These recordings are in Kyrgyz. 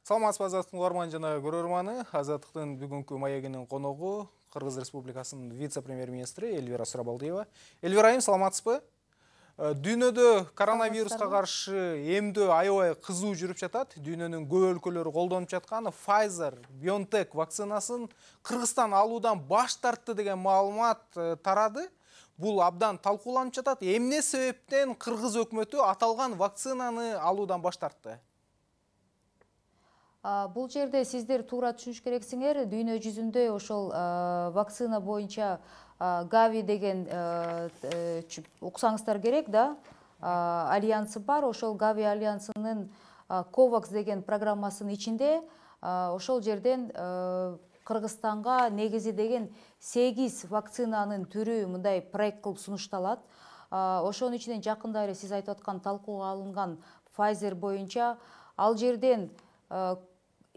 Саламатсызбы Азаттыктын угарман жана көрөрманы. Азаттыктын бүгүнкү маегинин коногу Кыргыз Республикасынын вице-премьер-министри Эльвира Сурабалдиева. Эльвира айым, саламатсызбы? Дүйнөдө коронавируска каршы эмдөө аябай кызуу жүрүп жатат. Дүйнөнүн көп өлкөлөрү колдонуп жаткан Pfizer, BioNTech вакцинасын Кыргызстан алуудан баш тартты деген маалымат тарады. Бул абдан талкууланып жатат. Эмне себептен Кыргыз өкмөтү аталган вакцинаны алуудан баш тартты? Бул жерде сиздер туура түшүнүш керексиңер. Дүйнө жүзүндө ошол вакцина боюнча Gavi деген уксаңыздар керек да, альянсы бар. Ошол Gavi альянсынын COVAX деген программасынын ичинде ошол жерден Кыргызстанга негизи деген 8 вакцинанын түрү мындай проект кылып сунушталат. Ошонун ичинен жакында эле сиз айтып аткан талкууга алынган Pfizer боюнча ал жерден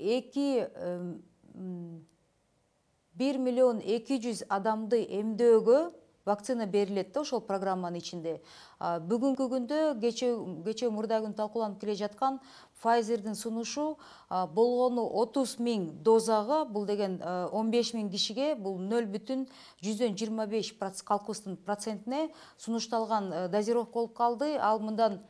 1.200.000 адамды эмдөөгө вакцина берилет да ошол программанын ичинде. Бүгүнкү күндө кечээ мурда күн талкууланып келе жаткан Pfizer'дин сунушу болгону 30.000 дозага, бул деген 15.000 кишиге, бул 0,25 калкыбыздын процентине сунушталган дозировка болуп калды. Ал мындан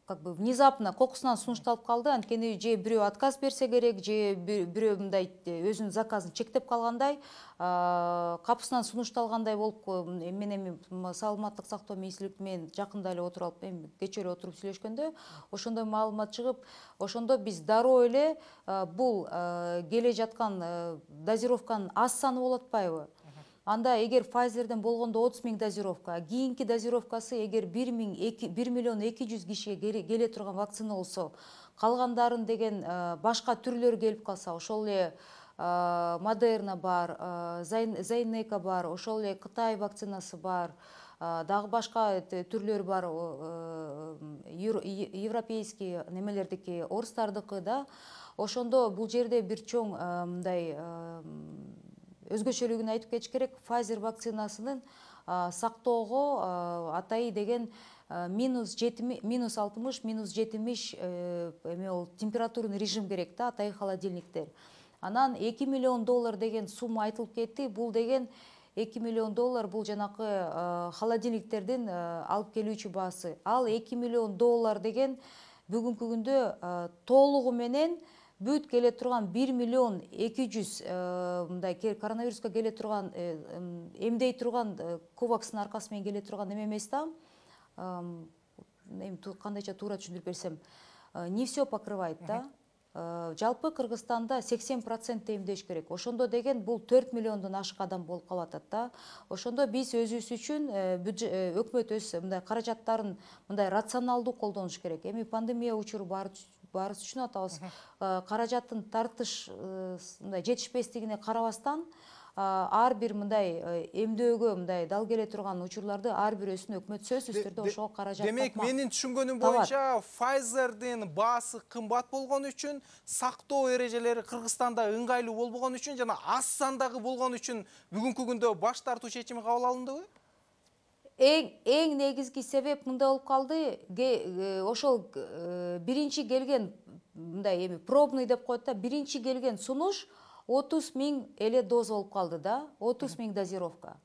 внезапно кокусунан сунушталып калды. Анткени же бирөө отказ берсе керек, же бирөө мындай өзүнүн заказын чектеп калгандай, капысынан сунушталгандай болуп, мен саламаттык сактоо министрлиги менен жакында эле отуруп, кечээ эле отуруп сүйлөшкөндө, ошондой маалымат чыгып, ошондо биз дароо эле бул келе жаткан дозировканын аз саны болуп атпайбы? Анда эгер Pfizer'ден болгондо 30.000 дозировка, кийинки дозировкасы эгер 1.200.000 кишиге келе турган вакцина болсо, калгандарын деген башка түрлөрү келип калса, ошол эле Moderna бар, Zymeworks бар, ошол эле Кытай вакцинасы бар, дагы башка түрлөрү бар, европейский немелердики, орустардыкы да. Ошондо бул жерде бир чоң мындай өзгөчөлүгүн айтып кетиш керек. Pfizer вакцинасынын сактоого атайы деген -60, -70 температурный режим керек да, атайы холодильниктер. Анан $2 миллион деген сумма айтылып кетти. Бул деген $2 миллион бул жанакы холодильниктердин алып келүүчү баасы. Ал $2 миллион деген бүгүнкү күндө толугу менен бүт келе турган 1.200.000 мындай коронавируска келе турган, эмдей турган COVAX-ын аркасы менен келе турган эме эмес да. Кандайча туура түшүндүрүп берсем, не все покрывает да. Жалпы Кыргызстанда 80% эмдеш керек. Ошондо деген бул 4 миллиондон ашык адам болуп калып атат да. Ошондо биз өзүбүз үчүн өкмөт өз мындай каражаттарын мындай рационалдуу колдонуш керек. Эми пандемия учуру баарыбыз үчүн атабыз, каражаттын тартыш мындай жетишпестигине карабастан, ар бир мындай эмдөөгө мындай дал келе турган учурларды ар бирөөсүн өкмөт сөзсүз түрдө ошого каражат тапмак. Демек, менин түшүнгөнүм боюнча Pfizer'дин баасы кымбат болгон үчүн, сактоо эрежелери Кыргызстанда ыңгайлуу болбогон үчүн жана аз сандагы болгон үчүн бүгүнкү күндө баш тартуу чечими кабыл алындыбы? Эң негизги себеп мындай болуп калды. Ошол биринчи келген мындай эми пробный деп коет да, биринчи келген сунуш 30.000 эле доза болуп калды да, 30.000 дозировка.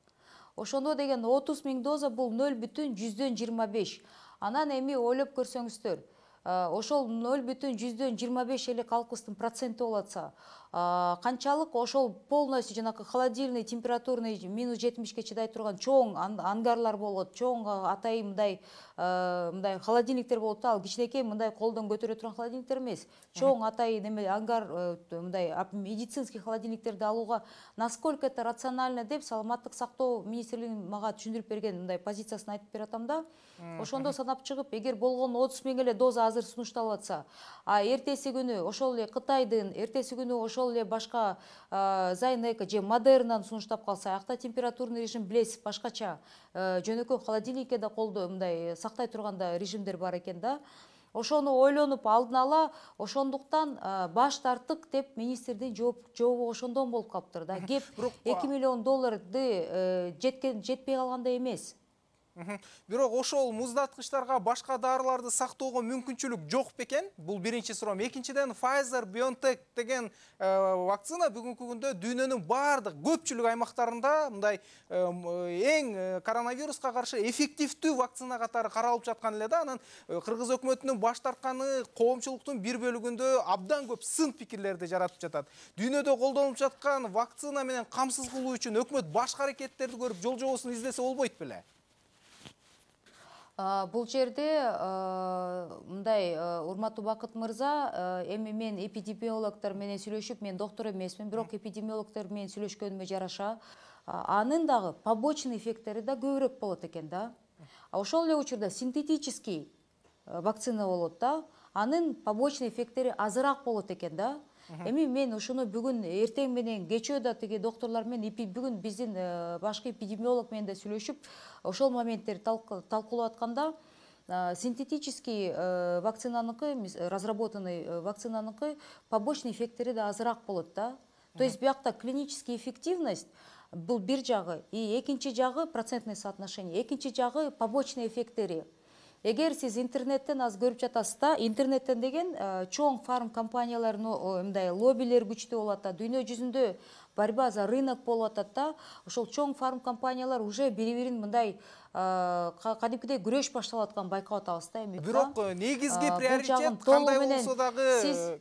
Ошондо деген 30.000 доза бул 0,25. Анан эми ойлоп көрсөңүздөр, ошол 0,25 эле калкыбыздын проценти болуп атса, канчалык ошол полностью жанакы холодильный температурный -70 чыдай турган чоң ангарлар болот, чоң атайын мындай холодильниктер болот да. Ал кичинекей мындай колдон көтөрө турган холодильниктер эмес. Чоң атайын эме ангар мындай медицинский холодильниктерди алууга насколько это рационально деп саламаттык сактоо министрлигинин мага түшүндүрүп берген мындай позициясын айтып бератам да. Ошондо санап чыгып, эгер болгону 30.000 эле доза азыр сунушталып атса, эртеси күнү ошол эле Кытайдын, эртеси күнү ошол эле башка Zymeworks же Moderna'ны сунуштап калса, аякта температурный режим билесиз башкача, жөнөкөй холодильникке да колдо мындай сактай турганда режимдер бар экен да. Ошону ойлонуп алдын ала, ошондуктан баш тарттык деп министрдин жообу ошондон болуп калыптыр да. Кеп $2 миллион жетпей калгандай эмес. Бирок ошол муздаткычтарга башка дарыларды сактоого мүмкүнчүлүк жок бекен? Бул биринчи суроом. Экинчиден, Pfizer, BioNTech деген вакцина бүгүнкү күндө дүйнөнүн бардык көпчүлүк аймактарында мындай эң коронавируска каршы эффективдүү вакцина катары каралып жаткан эле да. Анан Кыргыз өкмөтүнүн баш тартканы коомчулуктун бир бөлүгүндө абдан көп сын пикирлерди жаратып жатат. Дүйнөдө колдонулуп жаткан вакцина менен камсыз кылуу үчүн өкмөт башка аракеттерди көрүп жол жобосун издесе болбойт беле? Бул жерде мындай урматтуу Бакыт мырза, эми мен эпидемиологдор менен сүйлөшүп, мен доктор эмесмин, бирок эпидемиологдор менен сүйлөшкөнүмө жараша, анын дагы побочный эффекттери да көбүрөөк болот экен да. Ошол эле учурда синтетический вакцина болот да, анын побочный эффекттери азыраак болот экен да. Эми мен ушуну бүгүн эртең менен кечөө да тиги доктурлар менен бүгүн биздин башкы эпидемиолог менен да сүйлөшүп, ошол моменттерди талкуулап атканда, синтетический вакцинаныкы, разработанный вакцинаныкы побочный эффекттери да азыраак болот да. То есть биякта клинический эффективность бул бир жагы, и экинчи жагы процентное соотношение, экинчи жагы побочный эффекттери. Эгер сиз интернеттен аз көрүп жатасыз да, интернеттен деген чоң фарм компаниялардын мындай лоббилер күчтүү болот да, дүйнө жүзүндө борьба за рынок болуп атат да. Ошол чоң фарм компаниялар уже бири-бирин мындай кадимкидей күрөш башталып атканын байкап атабыз да. Бирок негизги приоритет кандай болсо дагы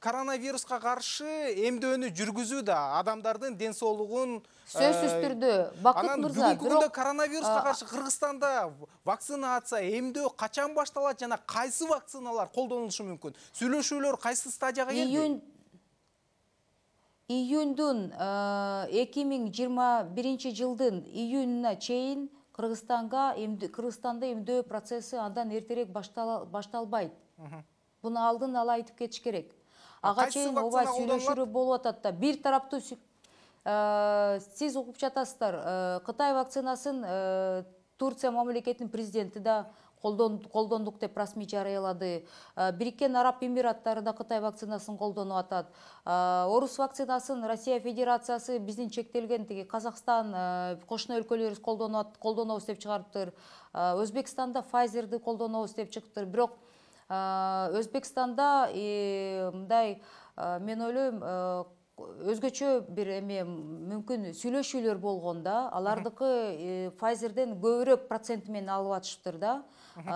коронавируска каршы эмдөөнү жүргүзүү да, адамдардын ден соолугун сөзсүз түрдө. Бакыт мырза, бүгүнкү күндө коронавируска каршы Кыргызстанда вакцинация, эмдөө качан башталат жана кайсы вакциналар колдонулушу мүмкүн? Сүйлөшүүлөр кайсы стадияга келди? Июндун 2021 жылдын июнуна чейин Кыргызстанда эмдөө процесси андан эртерээк башталбайт. Буну алдын ала айтып кетиш керек. Ага чейин ооба сүйлөшүүлөр болуп атат да. Бир тараптуу сиз угуп жатасыздар, Кытай вакцинасын Турция мамлекетинин президенти да колдондук деп расмий жарыялады. Бириккен Араб Эмираттары да Кытай вакцинасын колдонуп атат. Орус вакцинасын Россия Федерациясы биздин чектелген тиги Казакстан, кошуна өлкөлөрүбүз колдонобуз деп чыгарыптыр. Өзбекстанда Pfizer'ди колдонобуз деп чыктыр. Бирок Өзбекстанда мындай мен ойлойм өзгөчө бир эме мүмкүн сүйлөшүүлөр болгон да. Алардыкы Pfizer'ден көбүрөөк проценти менен алып атышыптыр да.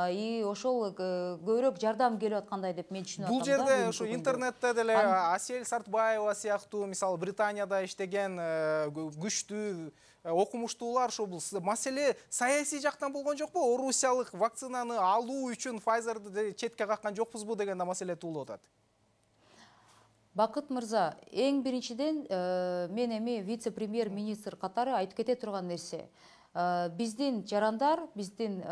И ошол көбүрөөк жардам келип аткандай деп мен түшүнүп атам да. Бул жерде ушу интернетте деле Асель Сартбаева сыяктуу, мисалы Британияда иштеген күчтүү окумуштуулар ошо бул маселе саясий жактан болгон жокпу? Орусиялык вакцинаны алуу үчүн Pfizer'ди четке каккан жокпузбу деген да маселе туулуп атат. Бакыт мырза, эң биринчиден мен эми вице-премьер-министр катары айтып кете турган нерсе. Биздин жарандар, биздин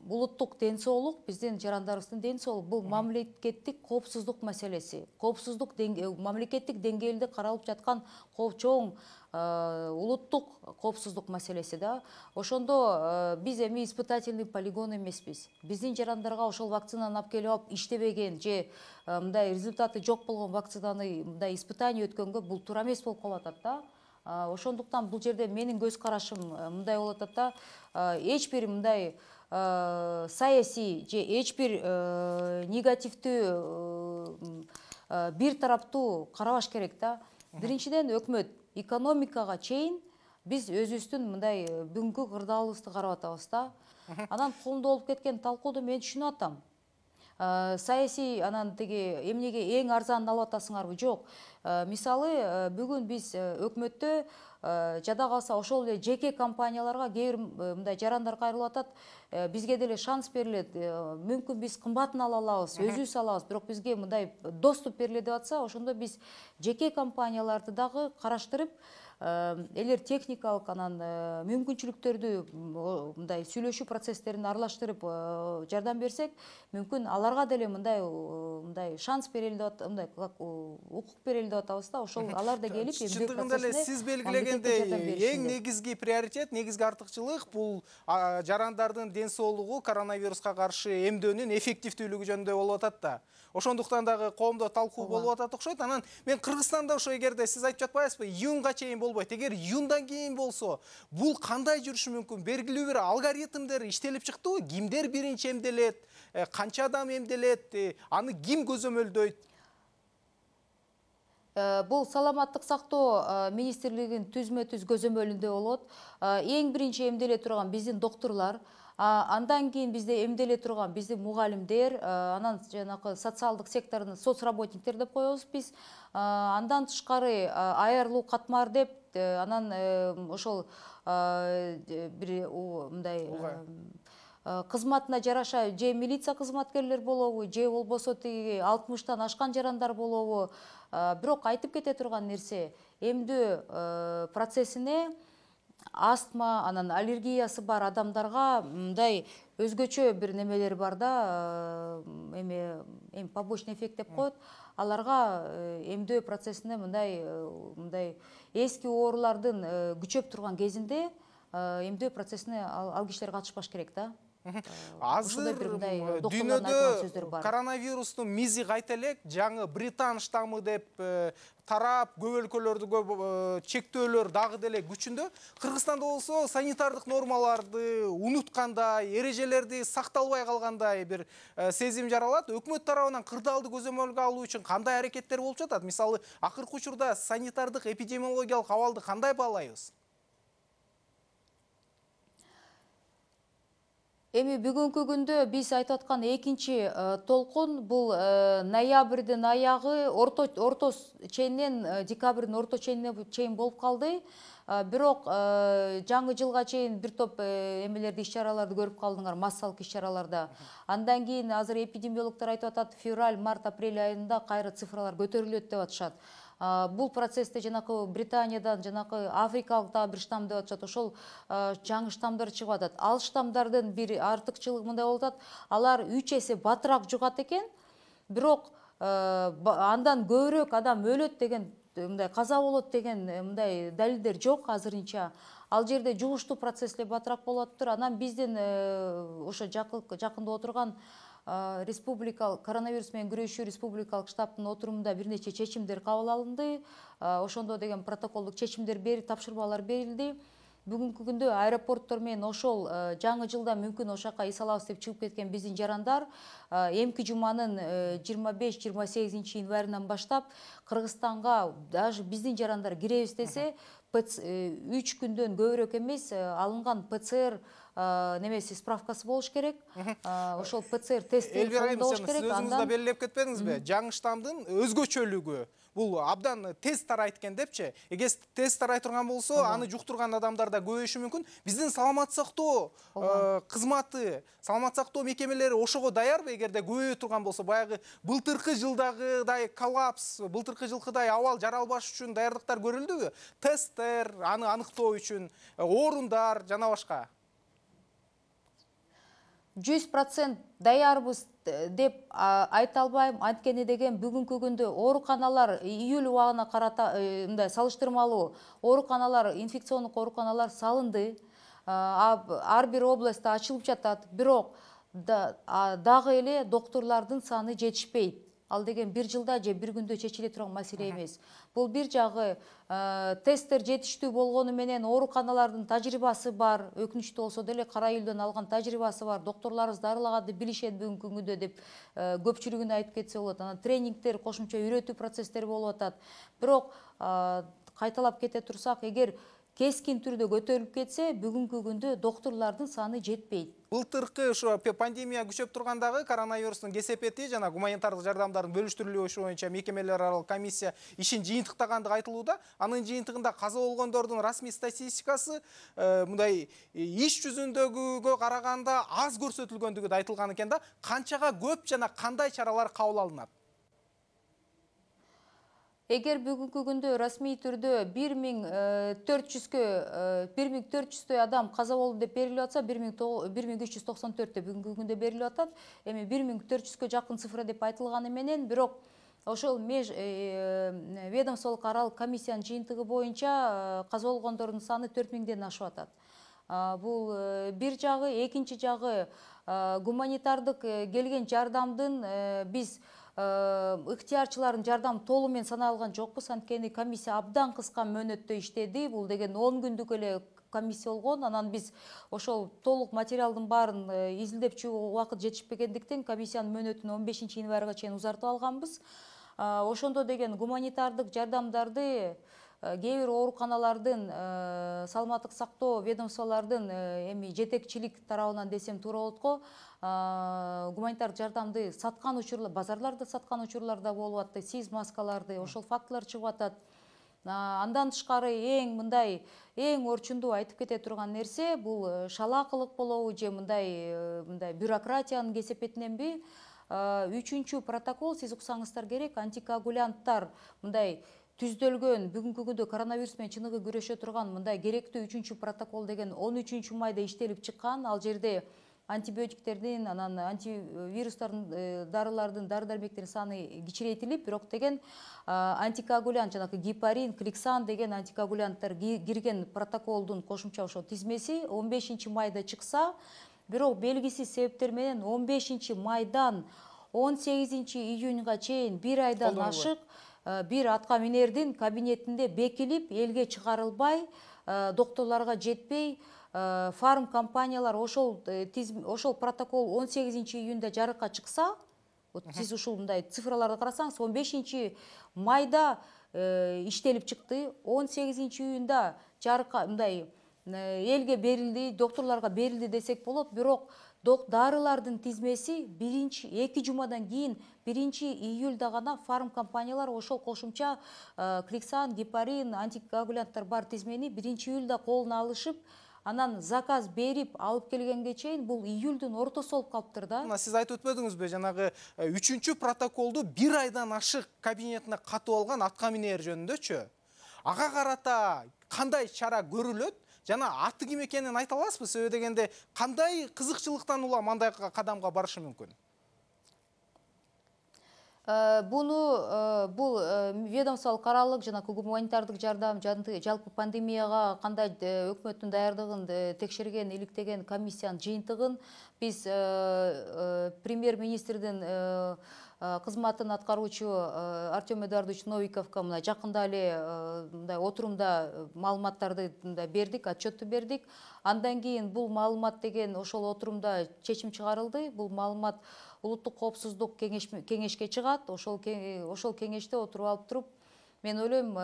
улуттук ден соолук, биздин жарандарыбыздын ден соолугу бул мамлекеттик коопсуздук маселеси. Коопсуздук мамлекеттик деңгээлде каралып жаткан чоң улуттук коопсуздук маселеси да. Ошондо биз эми испытательный полигон эмеспиз. Биздин жарандарга ошол вакцинаны алып келип алып иштебеген же мындай результаты жок болгон вакцинаны мындай испытание өткөнгө бул туура эмес болуп калып атат да. Ошондуктан бул жерде менин көз карашым мындай болуп атат да, эч бир мындай саясий же эч бир негативдүү бир тараптуу карабаш керек да. Биринчиден өкмөт экономикага чейин биз өзүбүздүн мындай бүгүнкү кырдаалыбызды карап атабыз да. Анан коомдо болуп кеткен талкууду мен түшүнүп атам. Саясий анан тиги эмнеге эң арзанын алып атасыңарбы? Жок. Мисалы, бүгүн биз өкмөттө жада калса ошол эле жеке компанияларга кээ бир мындай жарандар кайрылып атат. Бизге деле шанс берилет. Мүмкүн биз кымбатын ала алабыз, өзүбүз алабыз, бирок бизге мындай доступ бериле деп атса, ошондо биз жеке компанияларды дагы караштырып, элер техникалык анан мүмкүнчүлүктөрдү мындай сүйлөшүү процесстерин аралаштырып жардам берсек, мүмкүн аларга деле мындай шанс берели деп мындай укук берели деп атабыз да. Ошол алар да келип чындыгында эле сиз белгилегендей эң негизги приоритет, негизги артыкчылык бул жарандардын ден соолугу коронавируска каршы эмдөөнүн эффективдүүлүгү жөнүндө болуп атат да. Ошондуктан дагы коомдо талкуу болуп атат окшойт. Анан мен Кыргызстанда ошо эгерде сиз айтып жатпайсызбы, июнга чейин болуп болбойт. Эгер июндан кийин болсо, бул кандай жүрүшү мүмкүн? Белгилүү бир алгоритмдер иштелип чыктыбы? Кимдер биринчи эмделет, канча адам эмделет, аны ким көзөмөлдөйт? Бул саламаттык сактоо министрлигинин түзмө-түз көзөмөлүндө болот. Эң биринчи эмделе турган биздин доктурлар, андан кийин бизде эмделе турган биздин мугалимдер, анан жанакы социалдык сектордун соцработниктер деп коебуз биз. Андан тышкары аярлуу катмар деп, анан ошол бир мындай кызматына жараша же милиция кызматкерлер болобу, же болбосо тиги 60-тан ашкан жарандар болобу. Бирок айтып кете турган нерсе, эмдөө процессине астма, анан аллергиясы бар адамдарга мындай өзгөчө бир немелер бар да, эми побочный эффект деп коет. Аларга эмдөө процессине мындай эски оорулардын күчөп турган кезинде эмдөө процессине ал кишилер катышпаш керек да. Азыр дүйнөдө коронавирустун мизи кайта элек, жаңы Британ штаммы деп тарап, көп өлкөлөрдө чектөөлөр дагы деле күчүндө. Кыргызстанда болсо санитардык нормаларды унуткандай, эрежелерди сакталбай калгандай бир сезим жаралат. Өкмөт тарабынан кырдаалды көзөмөлгө алуу үчүн кандай аракеттер болуп жатат? Мисалы, акыркы учурда санитардык эпидемиологиялык абалды кандай баалайбыз? Эми бүгүнкү күндө биз айтып аткан экинчи толкун бул ноябрдын аягы орто ченинен декабрдын орто ченине чейин болуп калды. Бирок жаңы жылга чейин бир топ эмелерди, иш-чараларды көрүп калдыңар, массалык иш-чараларда. Андан кийин азыр эпидемиологдор айтып атат, февраль, март, апрель айында кайра цифралар көтөрүлөт деп атышат. Бул процессте жанакы Британиядан, жанакы африкалык дагы бир штамм деп атышат. Ошол жаңы штаммдар чыгып атат. Ал штаммдардын бир артыкчылыгы мындай болуп атат. Алар 3 эсе батыраак жугат экен. Бирок андан көбүрөөк адам өлөт деген, мындай каза болот деген мындай далилдер жок азырынча. Ал жерде жугуштуу процесс эле батыраак болуп атыптыр. Анан биздин ошо жакында отурган республикалык коронавирус менен күрөшүү республикалык штабтын отурумунда бир нече чечимдер кабыл алынды. Ошондо деген протоколдук чечимдер тапшырмалар берилди. Бүгүнкү күндө аэропорттор менен ошол жаңы жылда мүмкүн ошол жака эс алабыз деп чыгып кеткен биздин жарандар эмки жуманын 25-28 январынан баштап Кыргызстанга даже биздин жарандар киребиз десе 3 күндөн көбүрөөк эмес алынган ПЦР немеси справкасы болуш керек. Ошол ПЦР тестти болуш керек. Сиз өзүңүз да белгилеп кетпедиңизби? Жаңы штамдын өзгөчөлүгү бул абдан тез тарайт экен депчи. Эгер тез тарай турган болсо, аны жуктурган адамдар да көбөйүшү мүмкүн. Биздин саламат сактоо кызматы, саламат сактоо мекемелери ошого даярбы? Эгерде көбөйө турган болсо, баягы былтыркы жылдагыдай коллапс, былтыркы жылкыдай абал жаралбаш үчүн даярдыктар көрүлдүбү? Тесттер, аны аныктоо үчүн, орундар жана башка. 100% даярбыз деп айта албайм. Анткени деген бүгүнкү күндө ооруканалар июль убагына карата мындай салыштырмалуу ооруканалар, инфекциондук ооруканалар салынды. Ар бир областта ачылып жатат. Бирок дагы эле доктурлардын саны жетишпейт. Ал деген бир жылда же бир күндө чечиле турган маселе эмес. Бул бир жагы тесттер жетиштүү болгону менен ооруканалардын тажрыйбасы бар. Өкүнүчтүү болсо деле кара июлдан алган тажрыйбасы бар. Доктурларыбыз дарылаганды билишет бүгүнкү күндө деп көпчүлүгүнө айтып кетсе болот. Анан тренингдер, кошумча үйрөтүү процесстери болуп атат. Бирок кайталап кете турсак, эгер кескин түрдө көтөрүлүп кетсе, бүгүнкү күндө доктурлардын саны жетпейт. Былтыркы ошо пандемия күчөп тургандагы коронавирустун кесепети жана гуманитардык жардамдардын бөлүштүрүлүшү боюнча мекемелер аралык комиссия ишин жыйынтыктагандыгы айтылууда. Анын жыйынтыгында каза болгондордун расмий статистикасы мындай иш жүзүндөгүгө караганда аз көрсөтүлгөндүгү да айтылган экен да. Канчага көп жана кандай чаралар кабыл алынат? Эгер бүгүнкү күндө расмий түрдө 1400 адам каза болду деп берилип атса, 1394 бүгүнкү күндө берилип атат. Эми 1400 жакын цифра деп айтылганы менен, бирок ошол ведомстволук аралык комиссиянын жыйынтыгы боюнча каза болгондордун саны 4000ден ашып атат. Бул бир жагы, экинчи жагы гуманитардык келген жардамдын биз ыктыярчылардын жардамы толугу менен саналган жокпуз, анткени комиссия абдан кыска мөөнөттө иштеди. Бул деген 10 күндүк эле комиссия болгон. Анан биз ошол толук материалдын баарын изилдеп чыгууга убакыт жетишпегендиктен комиссиянын мөөнөтүн 15 январга чейин узартып алганбыз. Ошондо деген гуманитардык жардамдарды кээ бир ооруканалардын, саламаттык сактоо ведомстволордун жетекчилик тарабынан десем туура болот го, гуманитардык жардамды саткан учурлар, базарларда саткан учурлар да болуп атты, сиз маскаларды, ошол фактылар чыгып атат. Андан тышкары эң орчундуу айтып кете турган нерсе бул шалаакылык болобу же мындай бюрократиянын кесепетиненби? 3-чү протокол, сиз уксаңыздар керек, антикоагулянттар мындай түздөлгөн, бүгүнкү күндө коронавирус менен чыныгы күрөшө турган мындай керектүү 3-чү протокол деген 13 майда иштелип чыккан. Ал жерде антибиотиктердин, анан антивирустардын, дарылардын, дары-дармектердин саны кичирейтилип, бирок деген антикоагулянт, жанагы гепарин, кликсан деген антикоагулянттар кирген протоколдун кошумча ошо тизмеси 15 майда чыкса, бирок белгисиз себептер менен 15 майдан 18 июнга чейин бир айдан ашык бир атка минердин кабинетинде бекилип, элге чыгарылбай, доктурларга жетпей, фарм компаниялар ошол протокол 18 июнда жарыкка чыкса, сиз ушул мындай цифраларды карасаңыз, 15 майда иштелип чыкты, 18 июнда жарыкка мындай элге берилди, доктурларга берилди десек болот, бирок дарылардын тизмеси 2 жумадан кийин 1 июлда гана фарм компаниялар ошол кошумча кликсан, гепарин, антикоагулянттар бар тизмени 1 июлда колуна алышып, анан заказ берип алып келгенге чейин бул июлдун ортосу болуп калыптыр да. Мына сиз айтып өтпөдүңүзбү, жанагы 3-чү протоколду бир айдан ашык кабинетине катып алган атка минер жөнүндөчү. Ага карата кандай чара көрүлөт? Жана аты ким экенин айта аласызбы? Себеби дегенде кандай кызыкчылыктан улам андай кадамга барышы мүмкүн? Бул ведомстволук аралык жана гуманитардык жардам, жалпы пандемияга кандай өкмөттүн даярдыгын текшерген, иликтеген комиссиянын жыйынтыгын биз премьер-министрдин кызматын аткаруучу Артем Эдуардович Новиковго мына жакында эле мындай отурумда маалыматтарды бердик, отчетту бердик. Андан кийин бул маалымат деген ошол отурумда чечим чыгарылды. Бул маалымат улуттук коопсуздук кеңешке чыгат. Ошол кеңеште отуруп алып туруп, мен ойлойм,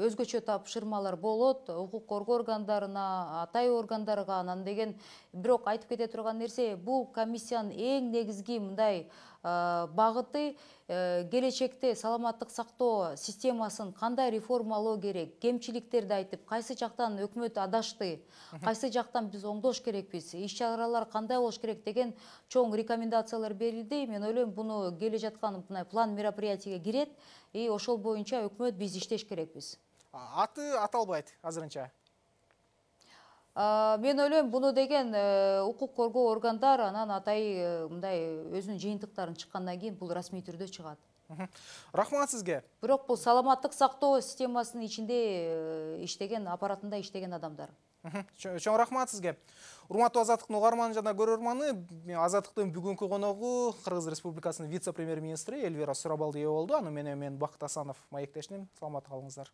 өзгөчө тапшырмалар болот, укук коргоо органдарына, атай органдарга, анан деген бирок айтып кете турган нерсе, бул комиссиянын эң негизги мындай багыты келечекте саламаттык сактоо системасын кандай реформалоо керек, кемчиликтерди айтып, кайсы жактан өкмөт адашты, кайсы жактан биз оңдош керекпиз, иш-чаралар кандай болуш керек деген чоң рекомендациялар берилди. Мен ойлойм, буну келе жаткан план мероприятийге кирет, ошол боюнча өкмөт биз иштеш керекпиз. Аты аталбайт азырынча. Мен ойлойм, буну деген укук коргоо органдар анан атай мындай өзүнүн жыйынтыктарын чыккандан кийин бул расмий түрдө чыгат. Рахмат сизге. Бирок бул саламаттык сактоо системасынын ичинде иштеген, аппаратында иштеген адамдар. Чоң рахмат сизге. Урматтуу Азаттыктын угарманы жана көрөрманы, Азаттыктын бүгүнкү коногу Кыргыз Республикасынын вице-премьер-министри Эльвира Сурабалдиева болду. Аны менен мен Бакыт Асанов маектештим. Саламатта калыңыздар.